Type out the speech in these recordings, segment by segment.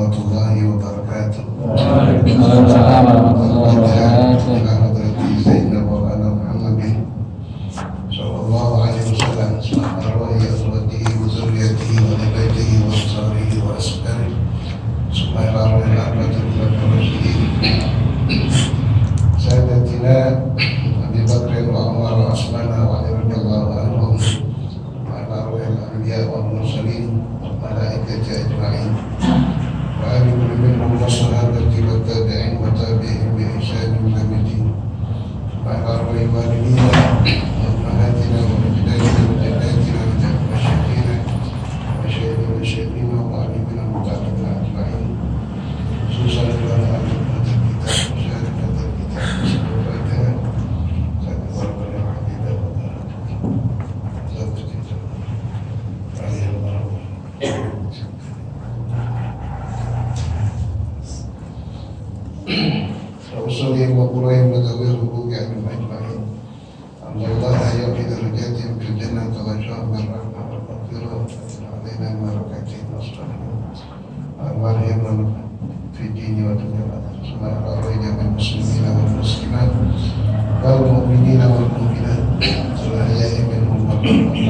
warahmatullahi wabarakatuh. Waalaikumsalam warahmatullahi wabarakatuh. Ila hadrati Sayyidina Maulana Muhammadin sallallahu alaihi wasallam wa arwahi azwajihi wa dzurriyyatihi wa ahli baitihi wa ansarihi wa ashabihi subhana rabbil alamin wa rasyidin sayyidatina Abi Bakr wa Umar wa Asmana wa Ali radhiyallahu anhum wa ala arwahil anbiya wal mursalin wal malaikati ajma'in wa ali kulli minhum wa sahabati wa tabi'in wa tabi'in bi ihsan ila yaumid wa ala arwahil walidina wa ummahatina wa ajdadina wa jaddatina wa masyayikhina wa syayikhina wa alimina wa ta'alina ajma'in khususan ila ahli kitab syarikat kitab وصلي وقرئ وذويه كامل أجمعين أن الله يعطي درجاتهم في الجنة وجعل من الرحمة والمغفرة علينا بركاتهم والصالحين وأنوارهم في الدين والدنيا والآخرة على جميع المسلمين والمسلمات والمؤمنين والمؤمنات الأحياء منهم والأموات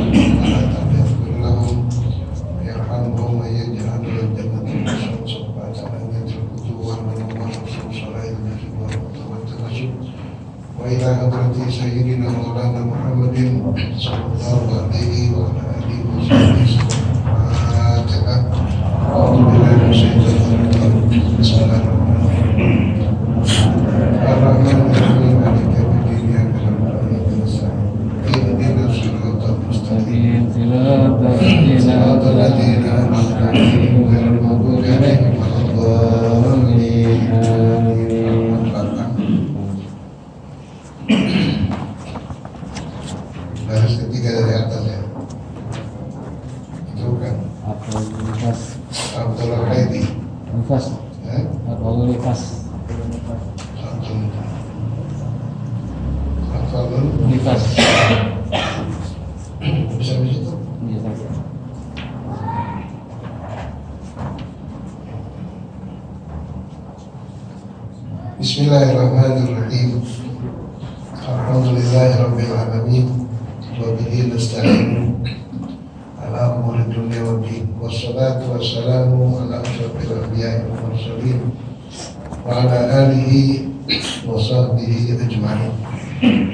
يغفر لهم ويرحمهم ويجعل الجنة المرسل سبحانه أن يتركوا والمنور صلاة النبي والتوسل وإلى حضرة سيدنا مولانا محمد صلى الله عليه وعلى آله وصحبه وسلم. أعوذ بالله من الشيطان الرجيم. بسم الله الرحمن الرحيم. الرحمن الرحيم مالك يوم الدين إياك نعبد وإياك نستعين اهدنا الصراط المستقيم صراط الذين أنعمت عليهم غير المغضوب عليهم ولا الضالين آمين. Baris ketiga dari atas ya. Itu kan Abdul Haidi. Nifas. Abdul Nifas. Abdul Nifas. Bisa begitu? Bisa. Bismillahirrahmanirrahim. Alhamdulillahi rabbil alamin. Wa bihi nasta'in ala umuri dunya wad din. Wassalatu wassalamu ala asyrafil anbiya'i wal mursalin wa ala alihi wa sahbihi ajma'in.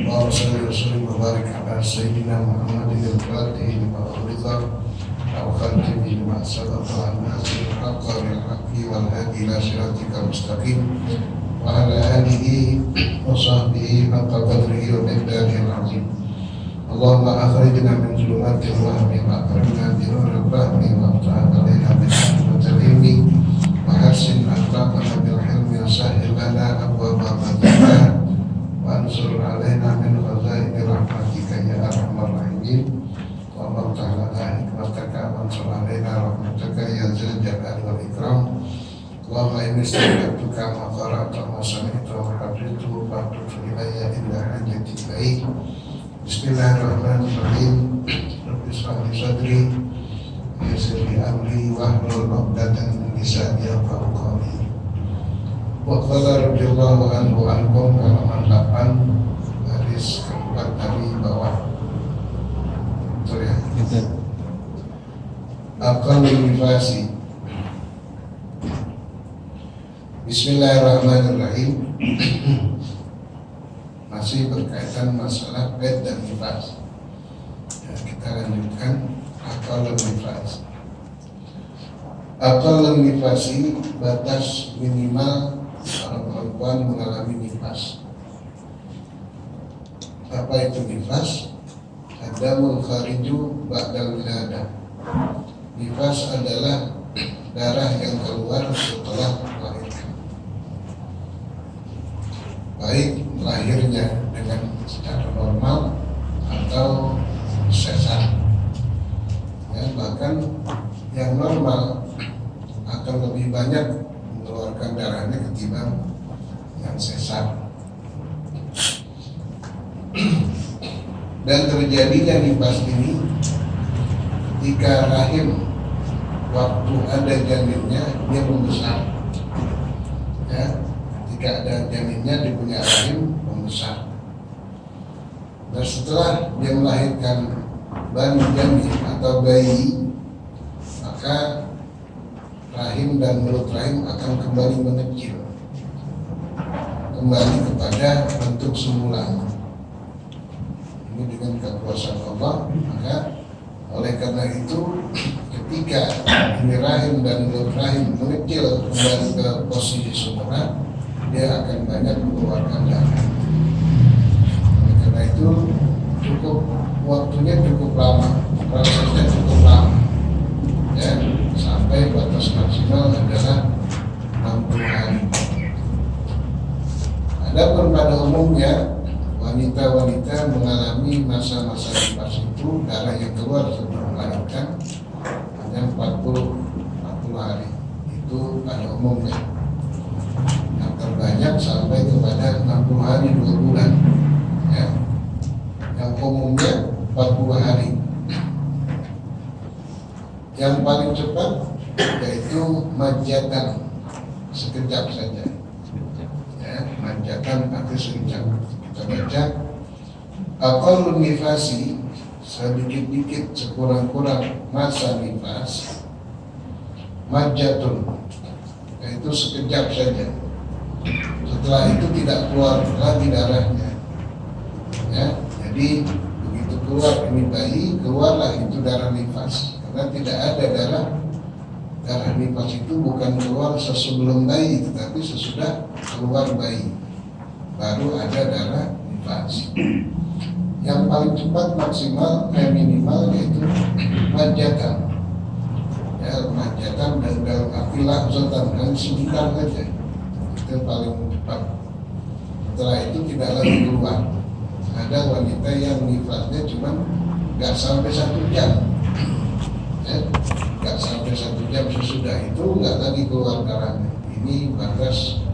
Allahumma shalli wa sallim wa barik ala sayyidina Muhammadin al-Fatih lima ughliqa wa khatimi lima sabaqa an-nasir al-haqqa bil haqqi wal hadi ila siratikal mustaqim wa ala alihi wa sahbihi haqqa qadrihi wa miqdarihi al-azim. Allahumma akhrijna min zulumatil wahmi wa akrimna bi nuril fahmi wa aftah alaina bil hikmatil ilmi wa hassin akhlaqana bil hilmi wa sahhil lana abwaaba fadlika wa ansur alaina min khazaini rahmatika ya arhamar rahimin wa aftah lana hikmataka wa ansur alaina rahmataka ya dzal jalali wal ikram. Allahumma inni astaghfiruka ma qara'tu wa sami'tu wa hafiztu wa atubu ilayya illa hajati ilaik. Bismillahirrahmanirrahim. Rabbi shrah li sadri wa yassir li amri wahlul 'uqdatam min lisani yafqahu qawli. Wa qala radhiyallahu anhu ankum halaman 8 garis keempat dari bawah. Betul ya? Betul. Aqalul nifasi. Bismillahirrahmanirrahim. Masih berkaitan masalah bed dan nifas ya, kita lanjutkan aqalun nifas. Aqalun nifasi batas minimal kalau perempuan mengalami nifas. Apa itu nifas? Adamul khariju ba'dal wiladah. Nifas adalah darah yang keluar setelah melahirkan, baik lahirnya dengan secara normal atau sesar ya, bahkan yang normal akan lebih banyak mengeluarkan darahnya ketimbang yang sesar. Dan terjadinya nifas ini ketika rahim waktu ada janinnya dia membesar. Ya, ketika ada janinnya di punya rahim membesar. Dan setelah dia melahirkan janin atau bayi, maka rahim dan mulut rahim akan kembali mengecil, kembali kepada bentuk semula. Ini dengan kekuasaan Allah. Maka oleh karena itu, ketika ini rahim dan mulut rahim mengecil kembali ke posisi semula, dia akan banyak mengeluarkan darah. Oleh karena itu waktunya cukup lama, prosesnya cukup lama, ya, sampai batas maksimal adalah 60 hari. Adapun pada umumnya wanita-wanita mengalami masa-masa nifas itu, darah yang keluar sebelum melahirkan hanya 40 hari. Itu pada umumnya. Yang terbanyak sampai kepada 60 hari 2 bulan. Ya. Yang umumnya 40 hari. Yang paling cepat yaitu manjatan, sekejap saja. Ya, manjatan atau sekejap. Kita baca aqallun nifasi, sedikit-dikit sekurang-kurang masa nifas, manjatun, yaitu sekejap saja. Setelah itu tidak keluar lagi darahnya. Ya, jadi begitu keluar ini bayi, keluarlah itu darah nifas. Karena tidak ada darah nifas itu bukan keluar sebelum bayi, tetapi sesudah keluar bayi baru ada darah nifas. Yang paling cepat maksimal minimal yaitu manjatan. Ya, manjatan dan dalam arti lahzatan, dan sebentar saja. Itu paling cepat. Setelah itu tidak lagi keluar. Ada wanita yang nifasnya cuma nggak sampai 1 jam. Ya, nggak sampai 1 jam sesudah itu nggak lagi keluar darahnya. Ini batas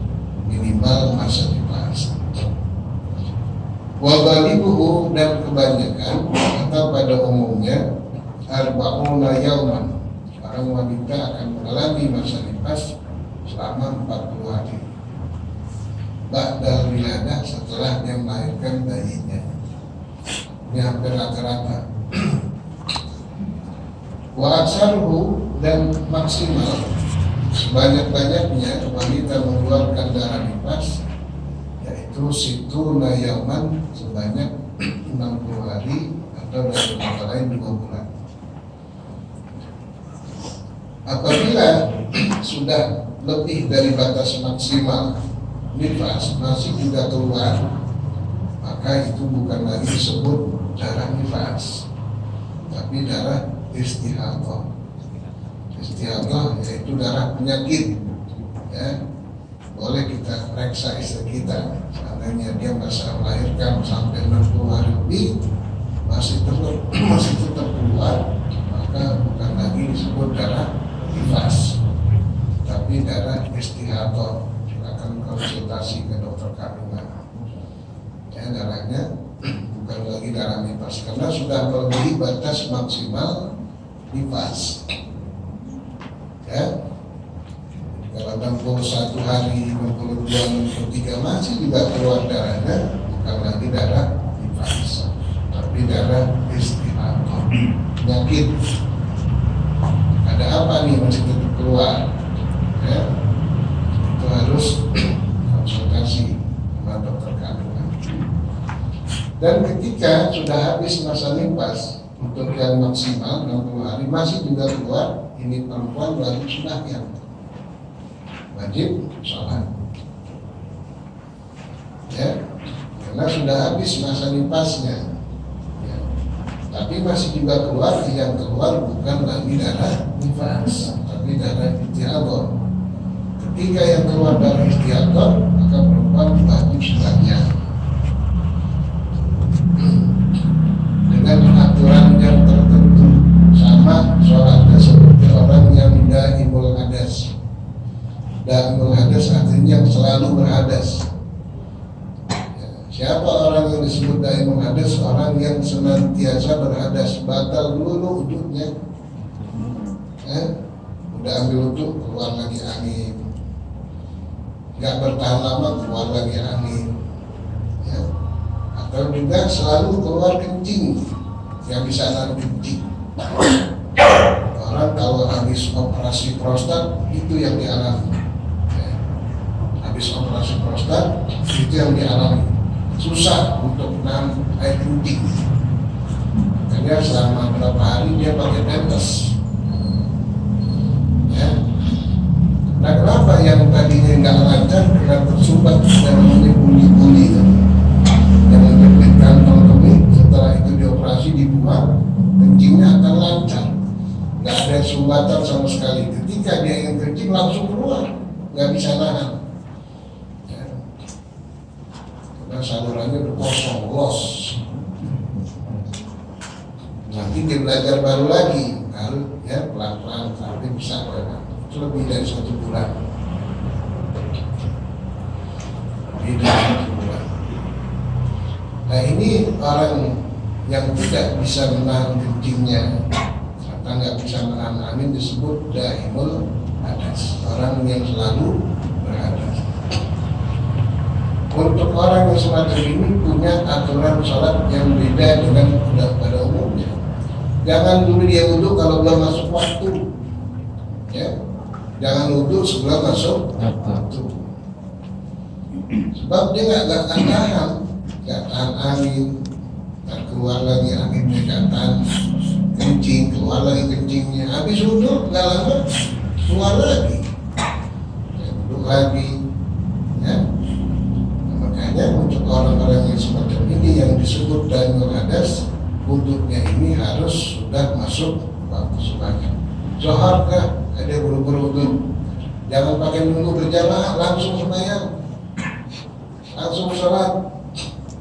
minimal masa nifas. Wabalibuhu, dan kebanyakan atau pada umumnya arba'una yauman, seorang wanita akan mengalami masa nifas selama 40 hari. Ba'dal wiladah, setelah dia melahirkan bayinya. Ini hampir rata-rata. Wa aksaruhu, dan maksimal sebanyak-banyaknya wanita mengeluarkan darah nifas yaitu situna yauman, sebanyak 60 hari atau dalam kata lain 2 bulan. Apabila sudah lebih dari batas maksimal nifas masih juga keluar, maka itu bukan lagi disebut darah nifas, tapi darah istihadah. Istihadah yaitu darah penyakit. Ya, boleh kita periksa istri kita, seandainya dia masa melahirkan sampai 60 hari lebih masih tetap keluar, maka bukan lagi disebut darah nifas, tapi darah istihadah. Silakan konsultasi ke dokter kandungan. Ya, darahnya bukan lagi darah nifas karena sudah melebihi batas maksimal nifas. Ya, kalau 61 hari, 62, 63 masih juga keluar darahnya, bukan lagi darah nifas, tapi darah istihadah, penyakit. Ada apa nih masih tetap keluar? Ya, itu harus konsultasi sama dokter kandungan. Dan ketika sudah habis masa nifas untuk yang maksimal 60 hari masih juga keluar, ini perempuan wajib sembahyang, wajib sholat. Ya, karena sudah habis masa nifasnya. Ya, tapi masih juga keluar, yang keluar bukan lagi darah nifas, tapi darah istihadah. Ketika yang keluar darah istihadah, maka perempuan wajib sembahyang dengan aturan yang tertentu, sama sholatnya seperti orang yang daimul hadas. Daimul hadas artinya yang selalu berhadas. Ya, siapa orang yang disebut daimul hadas? Orang yang senantiasa berhadas, batal dulu wudhunya. udah ambil wudhu keluar lagi angin, nggak bertahan lama keluar lagi angin, ya. Atau juga selalu keluar kencing, yang bisa nahan kencing. Orang kalau habis operasi prostat itu yang dialami, ya. Habis operasi prostat itu yang dialami, susah untuk nahan air kencing. Makanya selama berapa hari dia pakai pempes, ya. Nah kenapa yang tadinya nggak lancar karena tersumbat yang namanya buli-buli yang menjepit kantong kemih, setelah itu dioperasi dibuang, kencingnya akan lancar, nggak ada sumbatan sama sekali. Ketika dia ingin kencing langsung keluar, nggak bisa nahan, ya. Karena salurannya udah kosong, los. Nanti dia belajar baru lagi, baru ya pelan-pelan sampai bisa berenang. Itu lebih dari 1 bulan. Lebih dari 1 bulan. Nah ini orang yang tidak bisa menahan kencingnya atau nggak bisa menahan angin disebut daimul hadas, orang yang selalu berhadas. Untuk orang yang semacam ini punya aturan sholat yang beda dengan pada umumnya. Jangan dulu dia wudhu kalau belum masuk waktu, ya. Jangan wudhu sebelum masuk waktu. Sebab dia nggak tahan angin, dan keluar lagi anginnya, nggak tahan kencing, keluar lagi kencingnya. Habis wudhu nggak lama keluar lagi, ya, wudhu lagi, ya. Nah, makanya untuk orang-orang yang semacam ini yang disebut daimul hadas, wudhunya ini harus sudah masuk waktu sembahyang. Zuhur kah? Ada buru-buru wudhu. Jangan pakai nunggu berjamaah, langsung sembahyang, langsung sholat.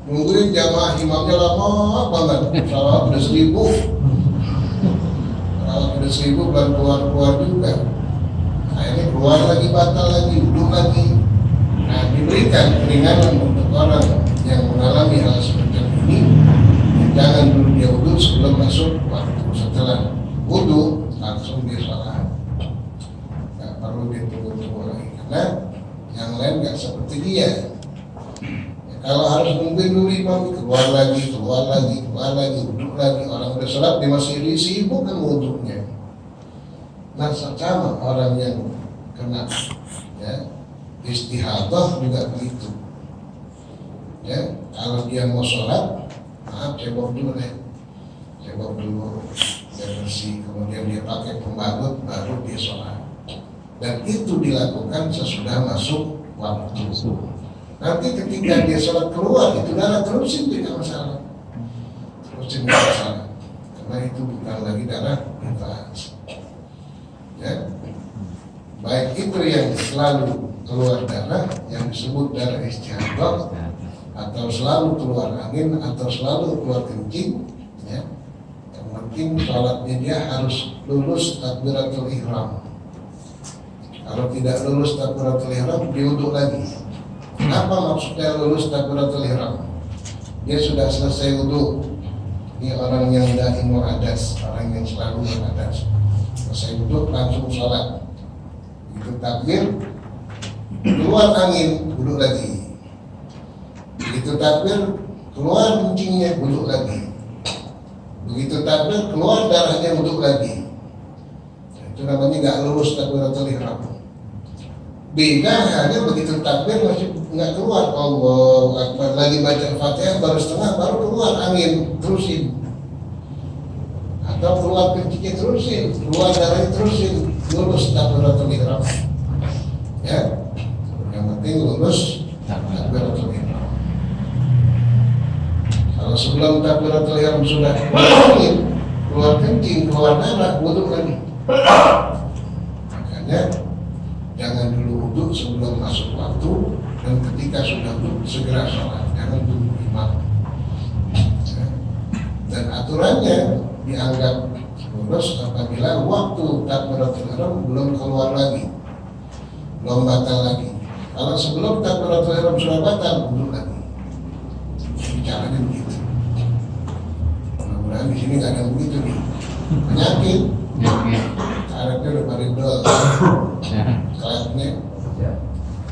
Nungguin jamaah imamnya lama banget, sholat udah 1000, kalau udah 1000 belum keluar juga. Akhirnya keluar lagi, batal lagi, wudhu lagi. Nah diberikan keringanan untuk orang yang mengalami hal seperti ini. Jangan dulu dia wudhu sebelum masuk waktu. Setelah wudhu langsung dia sholat, nggak perlu ditunggu-tunggu lagi. Karena yang lain nggak seperti dia, ya, kalau harus nungguin dulu imam keluar lagi, wudhu lagi. Orang udah sholat dia masih sibuk kan wudhunya. Nah sama orang yang kena, ya, istihadah juga begitu, ya. Kalau dia mau sholat, maaf, cebok dulu deh, cebok dulu, biar bersih, kemudian dia pakai pembalut, baru dia sholat. Dan itu dilakukan sesudah masuk waktu. Nanti ketika dia sholat keluar, itu darah terusin tidak masalah, terusin tidak masalah, karena itu bukan lagi darah nifas, ya. Baik itu yang selalu keluar darah yang disebut darah istihadah, atau selalu keluar angin, atau selalu keluar kencing, ya. Yang penting sholatnya dia harus lulus takbiratul ihram. Kalau tidak lulus takbiratul ihram, diwudhu lagi. Apa maksudnya lulus takbiratul ihram? Dia sudah selesai wudhu. Ini orang yang daimul hadas, orang yang selalu berhadas. Selesai wudhu langsung sholat. Itu takbir, keluar angin, wudhu lagi. Begitu takbir, keluar kencingnya, wudhu lagi. Begitu takbir, keluar darahnya, wudhu lagi. Itu namanya nggak lulus takbiratul ihram. Beda halnya begitu takbir masih nggak keluar, Allahu Akbar, lagi baca Fatihah baru setengah, baru keluar angin, terusin. Atau keluar kencingnya, terusin. Keluar darahnya, terusin. Lulus takbiratul ihram, ya. Yang penting lulus takbiratul ihram. Kalau sebelum takbiratul ihram sudah angin, keluar kencing, keluar darah, wudhu lagi. Makanya jangan dulu wudhu sebelum masuk waktu, dan ketika sudah wudhu segera sholat, jangan tunggu imam. Dan aturannya dianggap lulus apabila waktu takbiratul ihram belum keluar lagi, belum batal lagi. Kalau sebelum takbiratul ihram sudah batal, wudhu lagi. Bicaranya begitu. Mudah-mudahan di sini nggak ada begitu nih. Penyakit karetnya udah pada dol, karetnya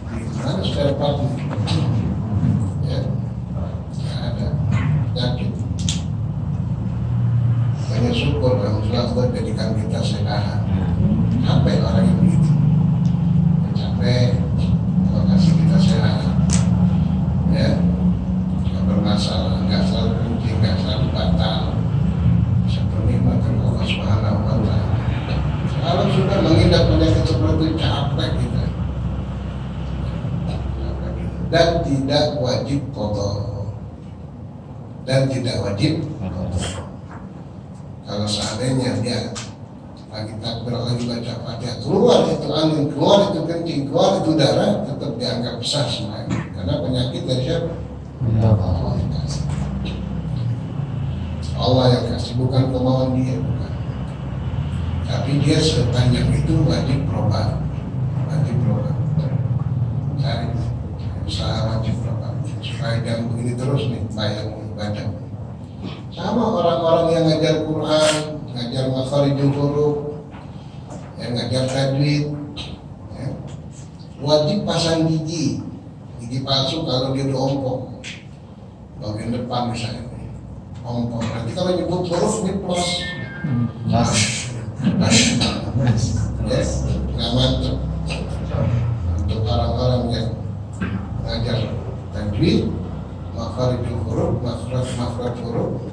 di mana spare part ya, nggak ada yakin. Banyak syukur alhamdulillah Allah jadikan kita sehat. Capek orang yang begitu, capek kalau kasih kita sehat ya, nggak bermasalah, nggak selalu kencing, nggak selalu batal, bisa bernikmat dari Allah Subhanahu wa Ta'ala. Kalau sudah mengidap penyakit seperti itu capek kita, dan tidak wajib qadha, dan tidak wajib qadha. Kalau seandainya dia lagi takbir, lagi baca Fatihah, keluar itu angin, keluar itu kencing, keluar itu darah, tetap dianggap sah semuanya. Karena penyakit dari siapa? Allah yang kasih. Allah yang kasih, bukan kemauan dia, bukan. Tapi dia sepanjang itu wajib berobat, wajib berobat. Cari usaha wajib berobat supaya jangan begini terus nih, bayang ibadah. Sama orang-orang yang ngajar Quran, ngajar makharijul huruf, yang ngajar tajwid, ya, wajib pasang gigi palsu kalau dia udah ompong, bagian depan misalnya, ompong. Nanti kalau nyebut huruf ini plus, ya, nggak mantap. Untuk orang-orang yang ngajar tajwid, makharijul huruf, makhraj huruf,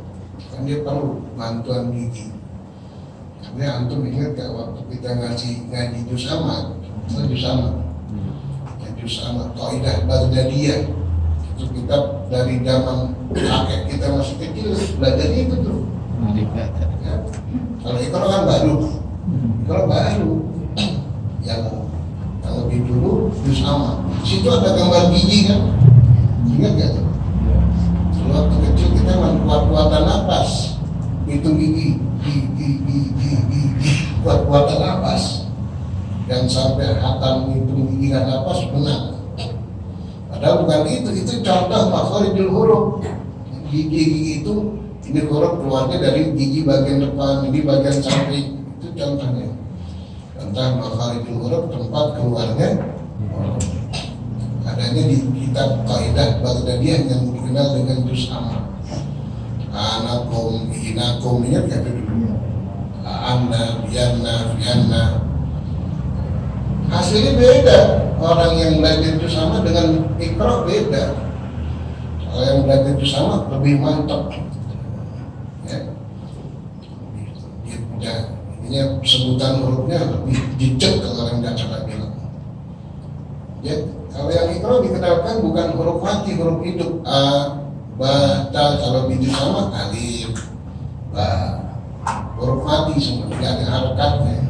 kan dia perlu bantuan gigi. Karena antum ingat gak waktu kita ngaji juz amat, juz amat, Qaidah Baghdadiyah, itu kitab dari zaman kakek kita masih kecil, belajar itu tuh. Ya. Kalau Iqra kan baru, yang lebih dulu juz amat. Situ ada gambar gigi kan, ingat gak tuh? Waktu kecil kita kuat-kuatan napas, hitung gigi, kuat-kuatan napas, dan sampai hatam hitung gigi dan napas menang. Padahal bukan itu contoh makharijul huruf. Gigi itu, ini huruf keluarnya dari gigi bagian depan, ini bagian samping, itu contohnya. Contoh makharijul huruf, tempat keluarnya huruf. Adanya di kitab Qaidah Baghdadiyah yang dikenal dengan juz amat. Anakum, inakum, ingat gak itu dulu? Anna, fianna. Hasilnya beda. Orang yang belajar juz amat dengan Iqra beda. Kalau yang belajar juz amat lebih mantap. Ya. Ini sebutan hurufnya lebih jejak kalau orang nggak salah bilang. Ya. Kalau yang Iqra dikenalkan bukan huruf mati, huruf hidup. A, ba, ta. Kalau di juz amat alif, ba. Huruf mati semua, tidak ada harakatnya.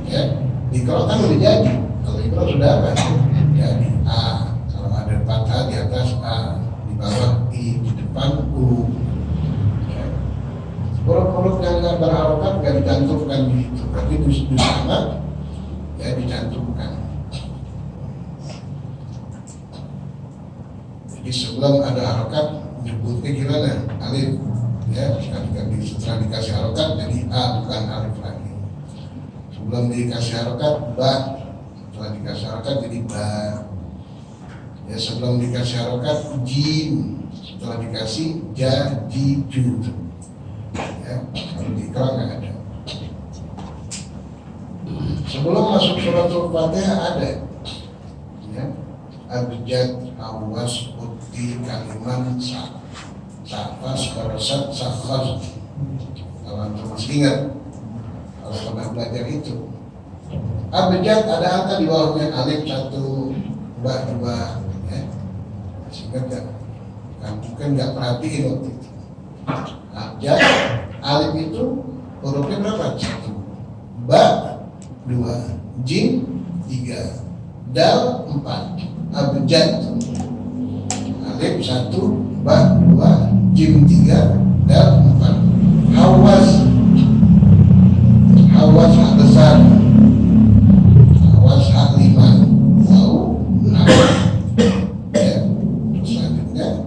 Ya, di Iqra kan udah jadi. Kalau Iqra sudah apa? Jadi A. Kalau ada fathah di atas A, di bawah I, di depan U. Ya. Huruf-huruf yang nggak berharokat nggak dicantumkan di situ. Berarti juz amat ya dicantumkan. Jadi sebelum ada harokat nyebutnya gimana? Alif, ya, setelah dikasih harokat jadi A bukan alif lagi. Sebelum dikasih harokat ba, setelah dikasih harokat jadi ba. Ya, sebelum dikasih harokat jim, setelah dikasih ja, ji, ju. Ya, kalau di Iqra nggak ada. Sebelum masuk surat Al-Fatihah ada, ya, abjad, awas, putih, kaliman, safas, korosat, safas. Kalau antum masih ingat, kalau pernah belajar itu, abjad ada angka di bawahnya, alif 1, ba 2, ya. Masih ingat gak? Kan mungkin nggak perhatiin waktu itu. Abjad, alif itu hurufnya berapa? 1, ba 2, jim 3, dal 4. Abjad, alif 1, ba 2, jim 3, dal 4. Hawas hak besar, hawas hak 5, waw 6. Ya, terus selanjutnya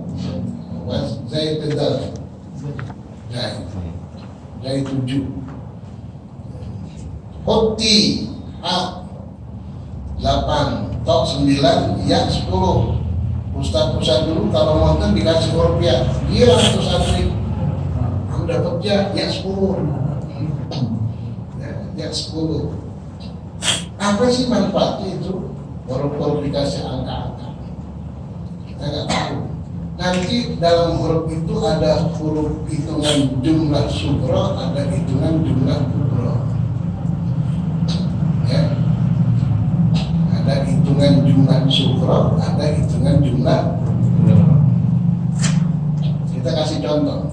hawas zai dal, zai 7. Hoti 8, tok 9, ya 10. Ustaz dulu kalau nonton dikasih rupiah, gila tuh santri. Aku dapat ya 10. Ya 10. Apa sih manfaatnya itu? Huruf-huruf dikasih angka-angka. Kita nggak tahu. Nanti dalam huruf itu ada huruf hitungan jumlah sugro, ada hitungan jumlah kubro. Ya. Ada hitungan jumlah sugro, ada hitungan jumlah kubro. Kita kasih contoh.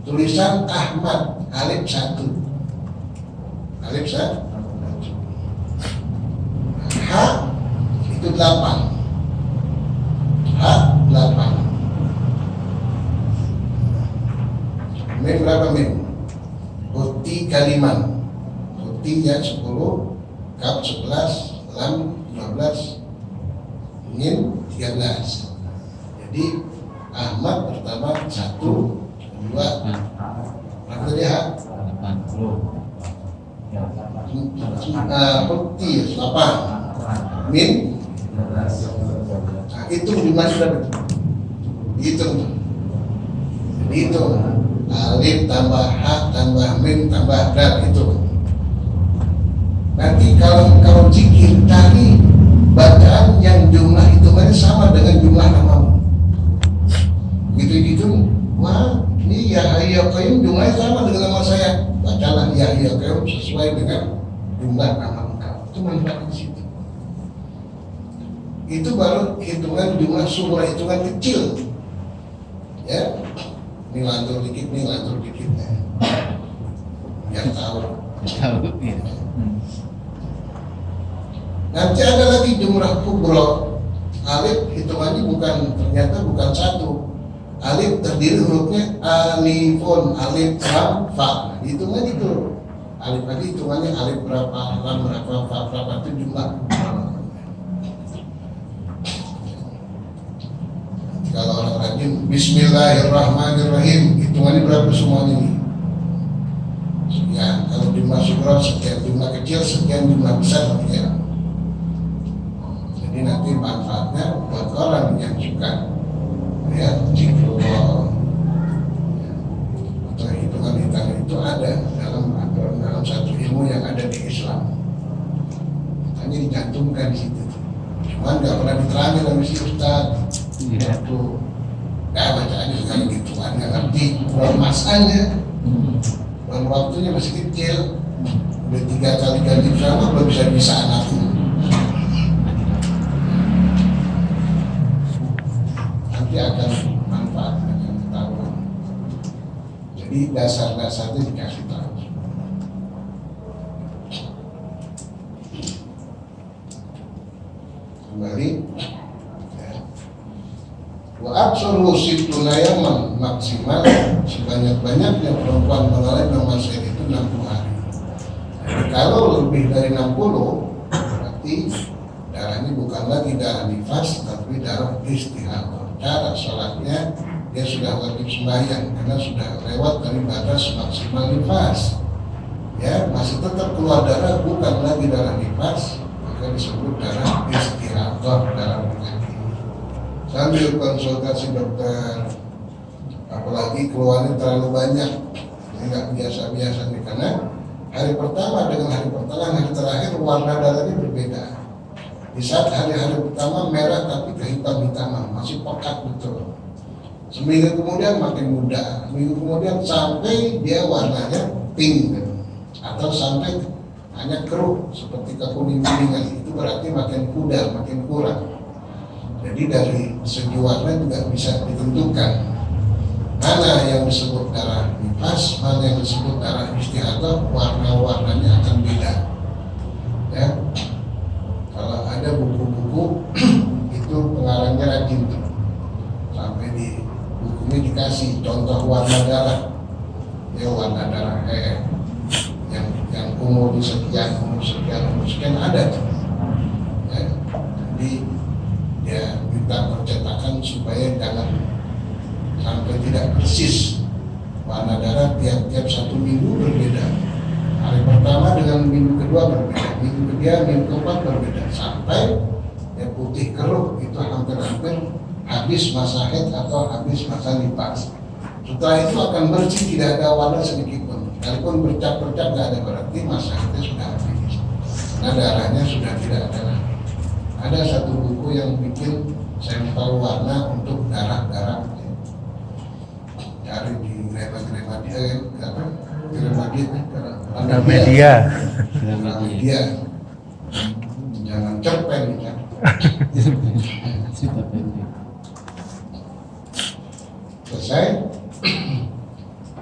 Tulisan Ahmad, alif 1. Alif 1. H itu 8. H 8. Mim berapa mim? Putih kaliman. Putih ya 10, kap 11, lam 15, min 13. Jadi Ahmad pertama 1, 2, berapa tadi H? 80. Putih 8, min. Nah, itu jumlah sudah dihitung. Dihitung alif tambah h tambah mim tambah dal itu. Nanti kalau zikir cari bacaan yang jumlah hitungannya sama dengan jumlah namamu. Gitu wah ini ya Hayya Qayyum jumlahnya sama dengan nama saya. Bacalah ya Hayya Qayyum sesuai dengan jumlah nama engkau. Itu manfaat di situ. Itu baru hitungan jumlah sumber, hitungan kecil. Ya, ini lantur dikit. Biar tahu. Iya. Nanti ada lagi jumlah kubro. Alif hitungannya ternyata bukan 1. Alif terdiri hurufnya alifun, alif, lam, fa. Hitungan itu. Alif tadi hitungannya alif berapa, lam berapa, fa berapa, itu jumlah. Kalau orang rajin Bismillahirrahmanirrahim, hitungannya berapa semuanya ini? Sekian. Kalau jumlah sugro sekian, jumlah kecil sekian, jumlah besar sekian. Jadi nanti manfaatnya buat orang yang suka ya zikrullah, atau hitungan itu ada dalam satu ilmu yang ada di Islam. Hanya dicantumkan di situ. Cuman nggak pernah diterangin oleh si Ustaz. Itu nggak baca aja sekali gitu, nggak ngerti permasanya. Dan waktunya masih kecil, udah 3 kali ganti sama belum bisa anaknya. Nanti akan manfaat, akan ketahuan. Jadi dasar-dasarnya dikasih tahu. Kembali. Wa absolu situna yaman, maksimal sebanyak-banyaknya perempuan mengalami normal haid itu 60 hari. Jadi kalau lebih dari 60 berarti darahnya bukan lagi darah nifas tapi darah istihadah. Cara sholatnya dia sudah wajib sembahyang karena sudah lewat dari batas maksimal nifas. Ya, masih tetap keluar darah bukan lagi darah nifas, maka disebut darah istihadah, darah penyakit. Sambil konsultasi dokter, apalagi keluarnya terlalu banyak, nggak biasa-biasa nih, karena hari pertama dengan hari pertengahan, hari terakhir warna darahnya berbeda. Di saat hari-hari pertama merah tapi kehitam-hitaman, masih pekat betul. Seminggu kemudian makin muda, seminggu kemudian sampai dia warnanya pink atau sampai hanya keruh seperti kekuning-kuningan, itu berarti makin pudar, makin kurang. Jadi dari segi warna juga bisa ditentukan mana yang disebut darah nifas, mana yang disebut darah istihadah, warna-warnanya akan beda. Ya, kalau ada buku-buku itu pengarangnya rajin tuh, sampai di bukunya dikasih contoh warna darah. Ya, warna darah yang umur sekian ada tuh. Ya, jadi ya minta percetakan supaya jangan sampai tidak persis warna darah tiap 1 minggu berbeda. Hari pertama dengan minggu kedua berbeda, minggu ketiga, minggu keempat berbeda, sampai yang putih keruh itu hampir-hampir habis masa haid atau habis masa nifas. Setelah itu akan bersih, tidak ada warna sedikit pun. Kalaupun bercak-bercak tidak ada, berarti masa haidnya sudah habis. Karena darahnya sudah tidak ada lagi. Ada satu buku yang bikin sampel warna untuk darah-darah. Cari di media. Jangan cerpen ya. Selesai.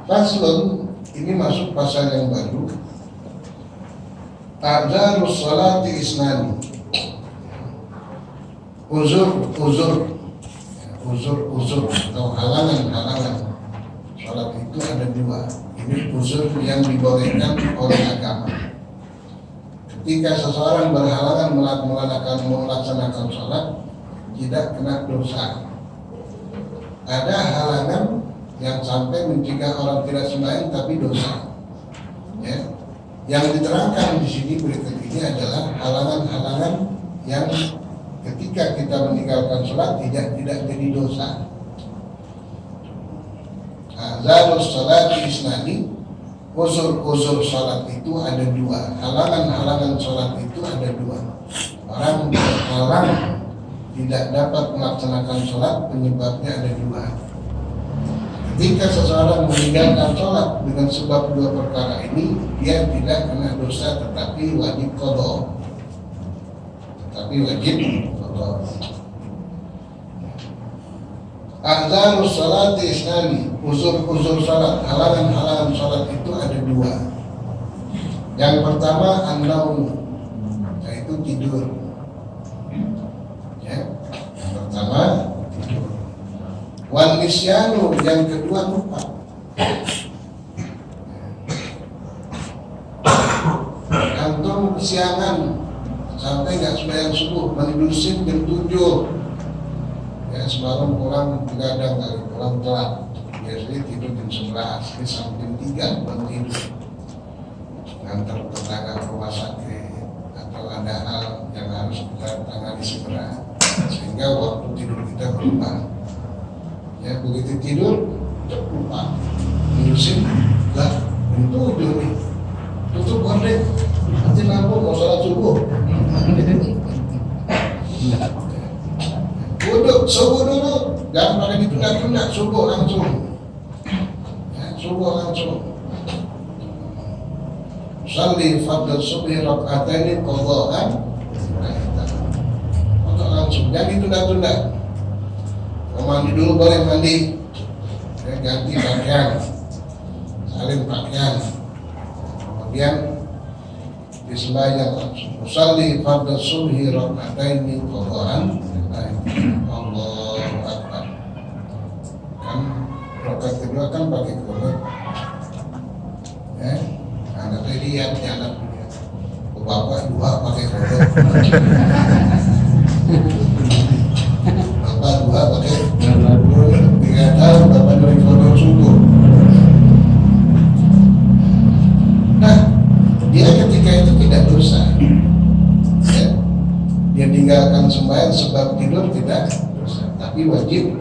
Faslun, ini masuk pasal yang baru. Ta'zarus salati isnani. Uzur atau halangan salat itu ada dua. Ini uzur yang dibolehkan oleh agama. Ketika seseorang berhalangan melaksanakan salat, tidak kena dosa. Ada halangan yang sampai mencegah orang tidak sembahyang tapi dosa. Ya. Yang diterangkan di sini berikut ini adalah halangan-halangan yang ketika kita meninggalkan sholat tidak jadi dosa. Azalus salati isnani, uzur sholat itu ada dua. Halangan sholat itu ada dua. Orang terhalang tidak dapat melaksanakan sholat, penyebabnya ada dua. Ketika seseorang meninggalkan sholat dengan sebab dua perkara ini, dia tidak kena dosa tetapi wajib qadha. Azalus salati isnani, uzur salat, halangan salat itu ada dua. Yang pertama an-naum, yaitu tidur. Ya, yang pertama tidur. Wal nisyanu, yang kedua lupa. Antum kesiangan sampai nggak sembahyang subuh, mendusin jam 7. Ya, semalam pulang begadang kali, pulang telat. Biasanya tidur jam 11, ini sampai jam 3 baru tidur. Ngantar tetangga ke rumah sakit atau ada hal yang harus kita tangani segera, sehingga waktu tidur kita berubah. Ya, begitu tidur lupa, mendusin lah jam 7 nih, tutup gorden, nanti lampu mau sholat subuh. Subuh dulu, jangan pakai ditunda-tunda, subuh langsung. Ya, subuh langsung. Salli fardhu subhi raka'ataini qadha'an. Untuk langsung, jangan ditunda-tunda. Mau mandi dulu boleh mandi. Ya, ganti pakaian, salin pakaian. Kemudian disembahyang langsung. Salli fardhu subhi raka'ataini qadha'an. Allahu Akbar. Kan rakaat kedua kan pakai qadha. Ya, anak lihat ya anak lihat. Bapak dua pakai qadha. Bapak dua pakai qadha. 3 tahun bapak dari qadha subuh. Nah, dia ketika itu tidak dosa. Ya. Dia tinggalkan sembahyang sebab tidur tidak dosa, tapi wajib.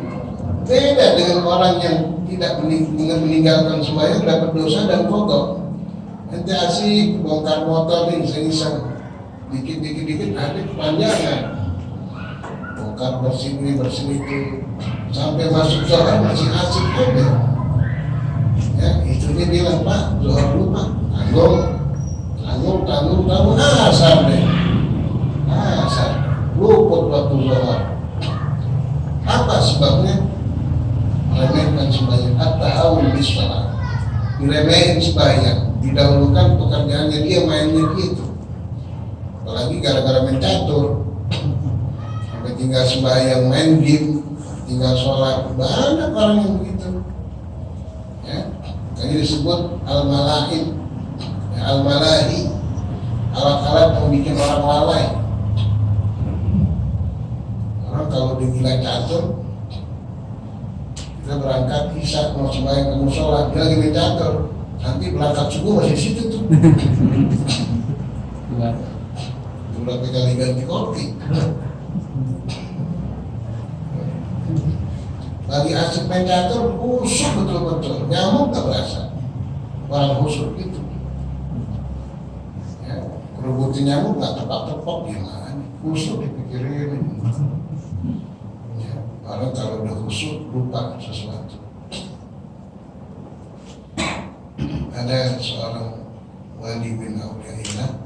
Beda dengan orang yang tidak meninggalkan sembahyang dapat dosa dan kodok. Nanti asik bongkar motor nih, iseng-iseng, dikit ada kepanjangan, bongkar bersih itu, sampai masuk zuhur masih asik aja. Ya, istrinya bilang, Pak, zuhur dulu Pak, tanggung, asar deh. Luput waktu zuhur. Apa sebabnya? Meremehkan sembahyang. At-tahawun bis shalah. Diremehin sembahyang, didahulukan pekerjaannya dia, mainnya gitu. Apalagi gara-gara main catur, sampai tinggal sembahyang, main game, tinggal sholat. Banyak orang yang begitu. Ya, ini disebut al-malahi, alat-alat yang bikin orang lalai. Kalau digila catur, kita berangkat isya mau sembahyang ke musola, dia lagi main catur, Nanti berangkat subuh masih situ tuh. Buat Berapa kali ganti kopi. Lagi asik main catur, kusuk betul-betul, nyamuk gak berasa. Orang kusuk gitu. Ya, kerubutin nyamuk gak tepak-tepak gimana? Kusuk dipikirin. Ya, orang kalau udah kusuk lupa sesuatu. Ada seorang wali bin Auliyaillah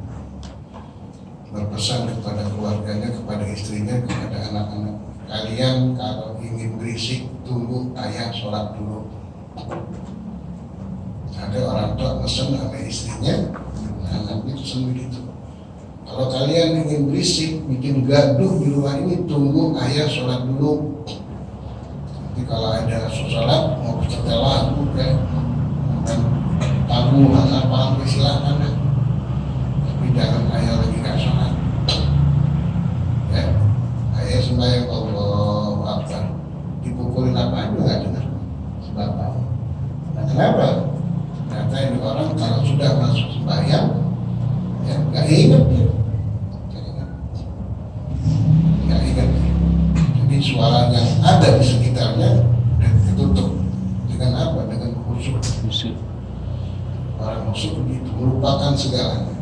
berpesan kepada keluarganya, kepada istrinya, kepada anak-anak, kalian kalau ingin berisik tunggu ayah sholat dulu. Ada orang tua pesan sama istrinya, anaknya pesan begitu. Kalau kalian ingin berisik, bikin gaduh di rumah ini, tunggu ayah sholat dulu. Nanti kalau ada sholat mau setel lagu kayak tabu apa silakan ya. Tapi jangan ayah lagi nggak sholat. Ya, ayah sembahyang Allah Akbar, dipukulin apa aja nggak dengar sebab apa? Nah, kenapa? Ternyata ini orang kalau sudah masuk sembahyang, ya nggak ingat dia, nggak ingat. Jadi suara yang ada di sekitarnya dan ditutup dengan apa? Dengan khusyuk. Orang khusyuk begitu merupakan segalanya.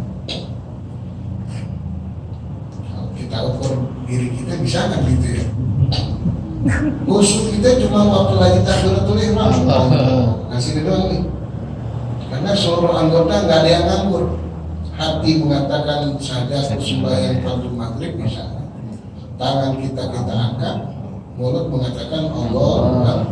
Kalau kita ukur diri kita bisa kan gitu ya? Khusyuk kita cuma waktu lagi takbiratul ihram. Kasih doang nih. Karena seluruh anggota nggak ada yang nganggur. Hati mengatakan saja sembahyang waktu maghrib misalnya. Tangan kita angkat, mulut mengatakan Allah,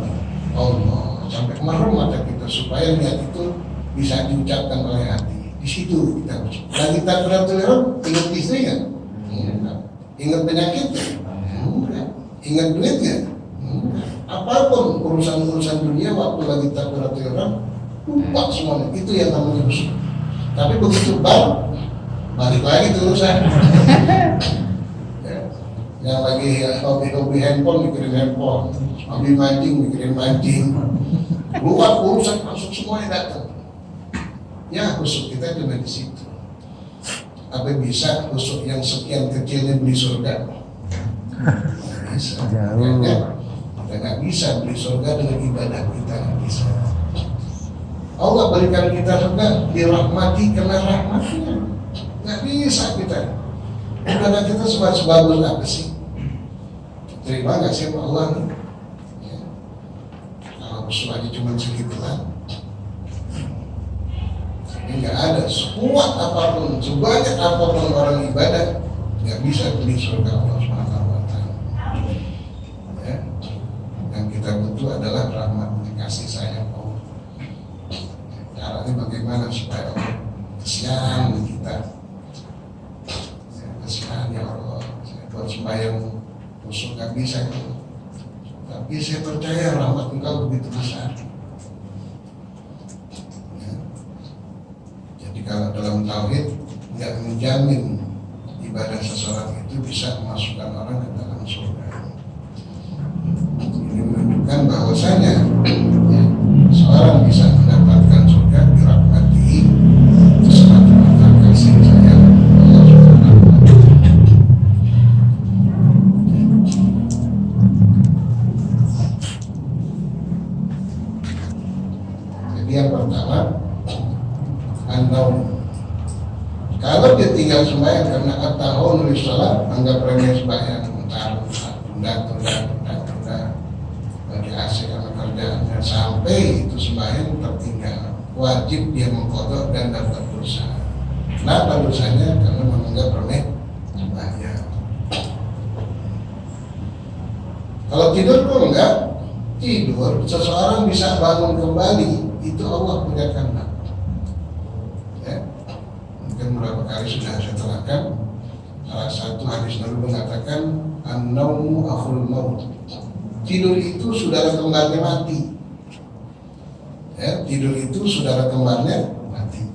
Allah. Sampai merem mata kita supaya niat itu bisa diucapkan oleh hati. Di situ kita lagi takbiratul ihram, ingat istri nggak? Ingat penyakit? Ingat duit nggak? Apapun urusan dunia waktu lagi takbiratul ihram, lupa semuanya. Itu yang namanya khusyuk. Tapi begitu balik lagi tuh urusan. Yang lagi hobi handphone mikirin handphone, hobi mancing mikirin mancing, luar urusan masuk semuanya datang. Ya khusyuk kita cuma di situ. Apa bisa khusyuk yang sekian kecilnya beli surga? Nggak bisa. Kita nggak bisa beli surga dengan ibadah kita, nggak bisa. Allah berikan kita surga dirahmati karena rahmatnya. Nggak bisa kita. Ibadah kita sebagus apa sih? Terima nggak sih Allah nih? Ya. Kalau khusyuk aja cuma segitu lah. Ini nggak ada, sekuat apapun, sebanyak apapun orang ibadah, nggak bisa beli surga Allah SWT. Ya. Yang kita butuh adalah rahmat dan kasih sayang Allah. Caranya bagaimana supaya Allah kesian kita? Ya, kesian ya Allah, saya buat sembahyang khusyuk nggak bisa ya. Tapi saya percaya rahmat Engkau begitu besar. Kalau dalam tauhid nggak menjamin ibadah seseorang itu bisa memasukkan orang ke dalam surga. Ini menunjukkan bahwasanya ya, seorang bisa mendapatkan surga dirahmati semata-mata kasih sayang Allah Subhanahu wa Ta'ala. Jadi yang pertama, kalau dia tinggal sembahyang karena at-tahawun li shalat, anggap remeh sembahyang, tunda, bagi asik sama kerjaannya sampai itu sembahyang tertinggal, wajib dia mengqadha dan dapat dosa. Kenapa dosanya? Karena menganggap remeh sembahyang. Kalau tidur kok enggak? Tidur, seseorang bisa bangun kembali, itu Allah punya kehendak. Beberapa kali sudah saya terangkan, salah satu hadis Nabi mengatakan an-naumu akhul maut. Tidur itu saudara kembarnya mati. Ya, tidur itu saudara kembarnya mati.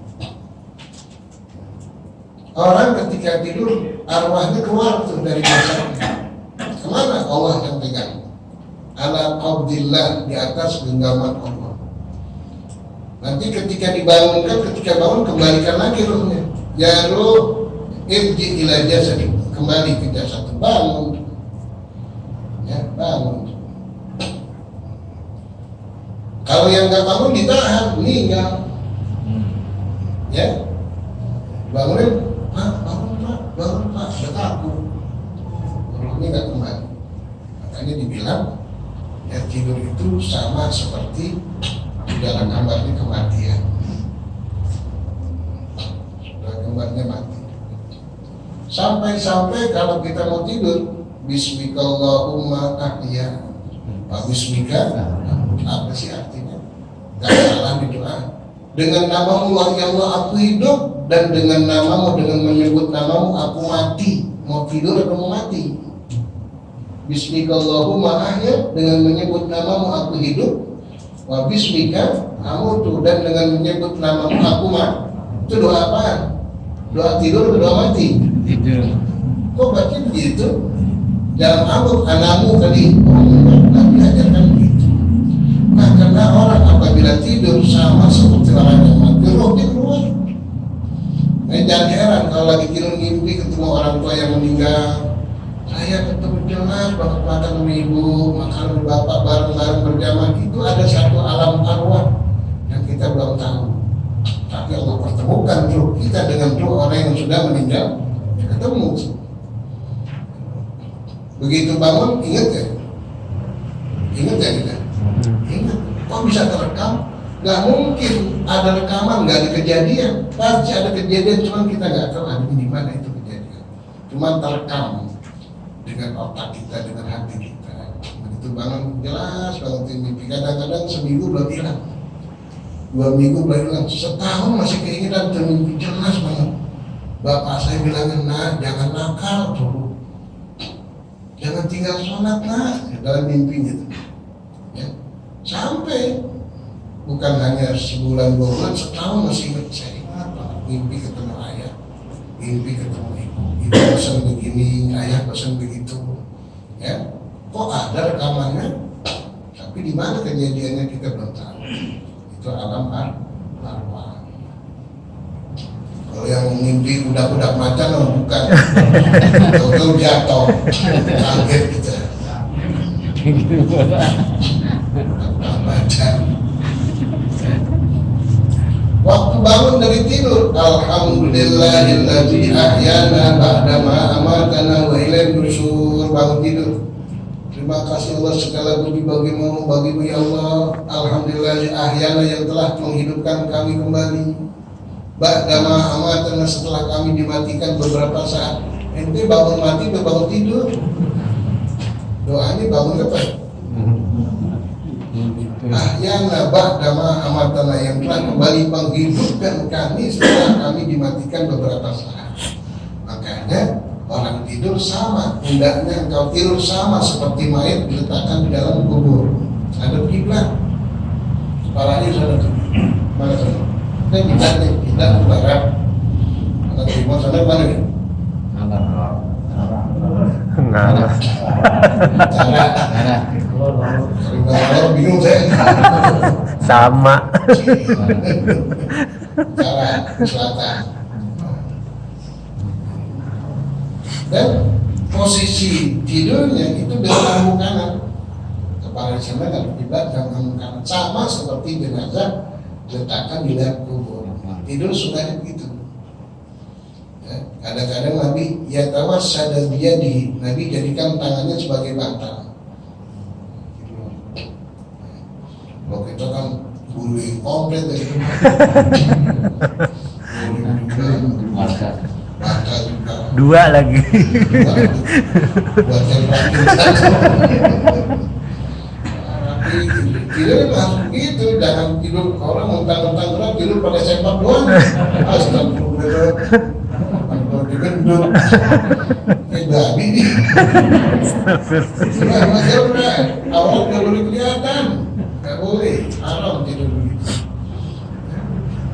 Orang ketika tidur arwahnya keluar tuh dari jasadnya. Kemana? Allah yang pegang. Ala qabdillah, di atas genggaman Allah. Nanti ketika dibangunkan, ketika bangun kembalikan lagi ruhnya. Ya ruh, irji ila jasad, kembali ke jasad, bangun. Ya, bangun. Kalau yang nggak bangun ditahan, meninggal. Ya, bangunin, bangun pak, udah takut. Ruhnya nggak kembali. Makanya dibilang, ya tidur itu sama seperti di dalam kamarnya kematian. Sudah kamarnya mati. Sampai-sampai kalau kita mau tidur, Bismikallahumma ahya. Bismika, apa sih artinya? Gak salah di doa. Dengan namamu ya Allah aku hidup, dan dengan namamu, dengan menyebut namamu aku mati. Mau tidur atau mau mati? Bismikallahumma ahya, dengan menyebut namamu aku hidup. Wa bismika amutu, dan dengan menyebut namamu aku mati. Itu doa apa? Doa tidur atau doa mati? Tidur. Kok baca begitu? Dalam amut anamu tadi, Nabi ajarkan begitu. Nah, karena orang apabila tidur sama seperti orang yang mati, rohnya keluar. Nah, jangan heran kalau lagi tidur mimpi ketemu orang tua yang meninggal. Saya ketemu jelas banget makan sama ibu, makan sama bapak bareng-bareng berjamaah. Itu ada satu alam arwah yang kita belum tahu. Tapi Allah pertemukan ruh kita dengan ruh orang yang sudah meninggal, ketemu. Begitu bangun, ingat ya? Ingat ya kita? Ingat. Kok bisa terekam? Gak mungkin ada rekaman, gak ada kejadian. Pasti ada kejadian, cuma kita gak tahu ada di mana itu kejadian. Cuma terekam dengan otak kita, dengan hati kita. Begitu bangun, jelas bangun mimpi. Kadang-kadang seminggu belum hilang, 2 minggu belum hilang, setahun masih keinginan termimpi, jelas banget. Bapak saya bilangin, nah jangan nakal dulu, jangan tinggal sholat nah, dalam mimpi gitu. Ya. Sampai bukan hanya sebulan 2 bulan, setahun masih ingat. Saya ingat banget mimpi ketemu ayah, mimpi ketemu ibu. Ibu pesan begini, ayah pesan begitu. Ya, kok ada rekamannya? Tapi di mana kejadiannya kita belum tahu. Itu alam arwah. Kalau yang mimpi budak-budak macan, oh bukan. Tahu-tahu jatuh, kaget kita. Budak macan. Waktu bangun dari tidur, alhamdulillahilladzi ahyana ba'dama amatana wa ilaihi nusyur. Bangun tidur, terima kasih Allah, segala puji bagimu ya Allah. Alhamdulillahilladzi ahyana, yang telah menghidupkan kami kembali. Ba'dama amatana, setelah kami dimatikan beberapa saat. Ente bangun mati udah bangun tidur. Doanya bangun apa? Ahyana ba'dama amatana, yang telah kembali menghidupkan kami setelah kami dimatikan beberapa saat. Makanya orang tidur sama, hendaknya engkau tidur sama seperti mayat diletakkan di dalam kubur. Ada kiblat, kepalanya sana tuh, mana sana? Kita ke barat, atau timur sana mana nih? Enggak. Cara kalau bingung saya. Sama. Cara selatan. Dan posisi tidurnya itu dengan lambung kanan, kepala di sana dan kiblat dengan lambung kanan, sama seperti jenazah letakkan di dalam kubur. Tidur sungguhnya begitu. Ya, kadang-kadang Nabi ya tawassada biyadihi, Nabi jadikan tangannya sebagai bantal. Kalau kita kan bulu komplit dari bantal juga. 2 lagi. Buat yang lagi tapi tidur langsung gitu, jangan tidur orang mentang-mentang berat tidur pada sepak doang. Astagfirullah, kalau digendut kayak babi nih. Astagfirullah, awal nggak boleh kelihatan, nggak boleh, haram tidur begitu.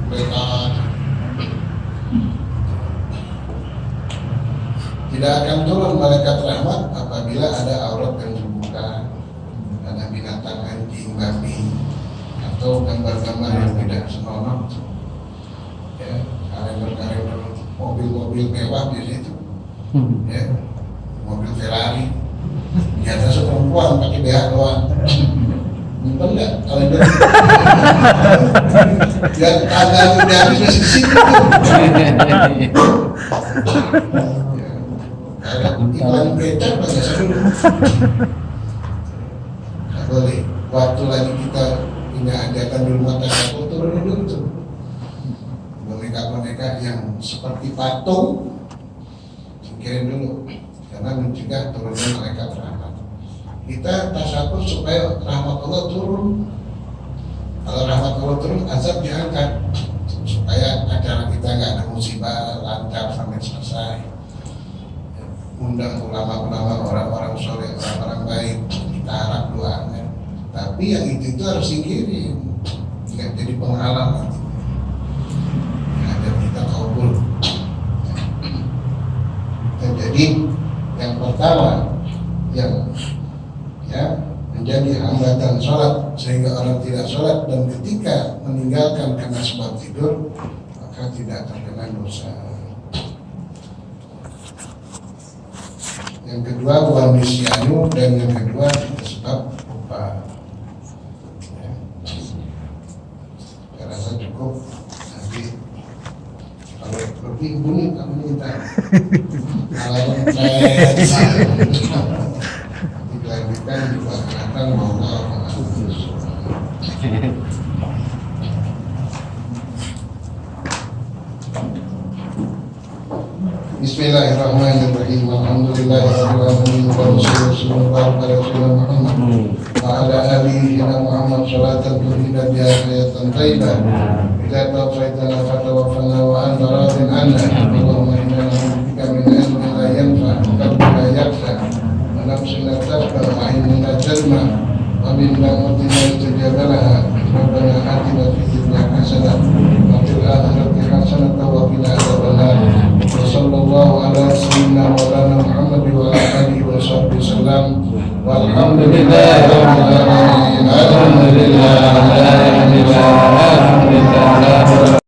Mereka tidak akan turun malaikat rahmat apabila ada aurat yang terbuka, ada binatang anjing, babi, atau gambar-gambar yang tidak tidak senonoh. Ya, kalender mobil-mobil mewah di situ, ya, mobil Ferrari, di atas perempuan pakai BH doang. Nyimpen nggak kalender? Biar tanggal udah habis masih di situ. Kalau iklan kecap nggak seru. Nggak boleh. Waktu lagi kita punya ajakan di rumah tangga, turunin dulu tuh boneka-boneka yang seperti patung, singkirin dulu karena mencegah turunnya malaikat rahmat. Kita tasawuf supaya rahmat Allah turun. Kalau rahmat Allah turun, azab diangkat supaya acara kita nggak ada musibah, lancar sampai selesai. Undang ulama-ulama, orang-orang soleh, orang-orang baik, kita harap doanya. Tapi yang itu harus singkirin, nggak jadi penghalang nanti. Agar kita kabul. Dan jadi yang pertama yang menjadi hambatan sholat sehingga orang tidak sholat dan ketika meninggalkan karena sebab tidur maka tidak terkena dosa. Yang kedua buah nisyanu dan yang kedua sebab lupa. Saya rasa cukup. Nanti kalau lebih bunyi kami minta alasan saya dilanjutkan juga akan mau Bismillahirrahmanirrahim. Alhamdulillahirrahmanirrahim. Wa sallallahu Muhammad wa ala alihi wa Muhammad salatan turida biha hayatan thayyibah. Idza tawaffaytana fatawaffana wa anta radin 'anna. Allahumma inna na'udzubika min ilmin la yanfa' wa qalbin la yakhsha wa nafsin la tashba' wa 'aynin la tadma' wa min da'watin la yustajaba laha. Rabbana atina fid dunya hasanah wa fil akhirati hasanah wa qina adzabannar. Sallallahu ala sayyidina Maulana Muhammad wa alihi wa sahbihi sallam. Walhamdulillahi rabbil alamin. Alhamdulillah.